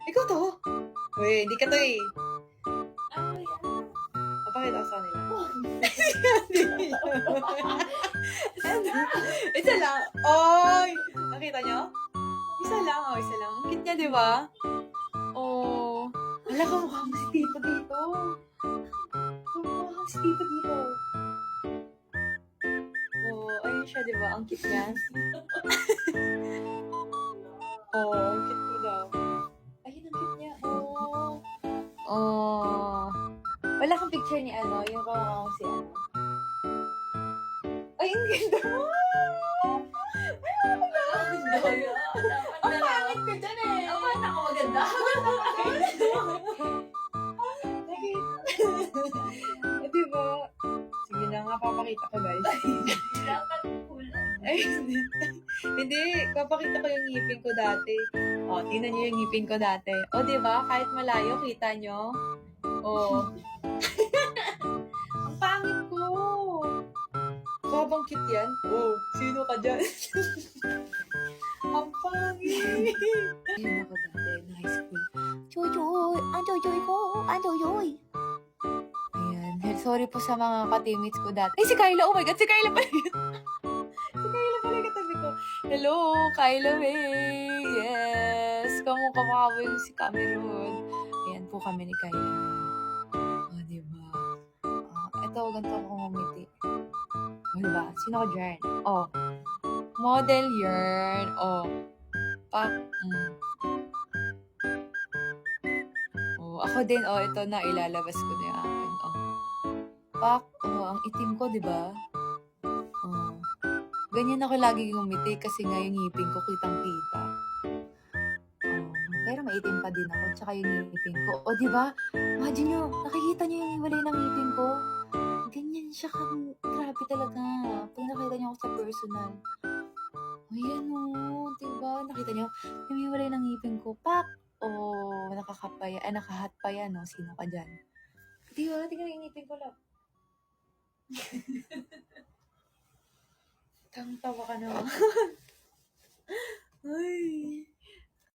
Ikaw to? Uy, hindi ka to eh. Ano yan? Papakita ko sa kanila. Isa lang. Oy! Nakita nyo? Isa lang. Oh, isa lang. Ang cute niya, di ba? Oh. Wala ka mukha mo si Tito dito. Mukha mo si Tito dito. Oh, ayun siya, di ba? Ang cute niya. Oh, ang cute mo daw. Ayun, ang cute niya. Oh. Oh. Wala kang picture ni ano, yung kamukha ko si ano. Ay, ang ganda mo! Ang pangit ko dyan eh! Ako na ako maganda. Diba? Sige na nga, papakita ko guys. Dapat kulang. Ay, hindi. Hindi, papakita ko yung ngipin ko dati. O, tingnan niyo yung ngipin ko dati. O, diba? Kahit malayo, kita nyo? O. Ang pangit ko! Babang cute yan? O, sino ka dyan? Ang pangit! Ayun ako dati, na high school. Joy, ang joy ko, ang joy. Ayan. Sorry po sa mga ka-teammates ko dati. Ay, si Kyla! Oh my God, si Kyla pala yun! Si Kyla pala yung katabi ko. Hello, Kyla May! Yes! Kamukha mo yung si Cameron. Ayan po kami ni Kyla May. Oh, diba? Ito, ganito ako ngumiti. Oh, diba? Sino ka dyan? Oh. Model yarn. Oh. Oh, ako din. Oh, ito na. Ilalabas ko na yung akin. Oh. Oh, ang itim ko, diba? Oh. Ganyan ako lagi ngumiti kasi nga yung ngipin ko kitang-kita. Oh. Pero maitim pa din ako. Tsaka yung ngipin ko. Oh, diba? Imagine nyo, nakikita nyo yung hiwalay ng ngipin ko. Ganyan siya grabe talaga. Pag nakita niyo ako sa personal. Ayan o, diba? Nakita niyo, yung hiwalay ng ngipin ko. Pak! Oh, nakahat pa yan, no? Sino ka dyan? Diba? Tingnan yung ngipin ko lang. Tang tawa ka naman. Ay.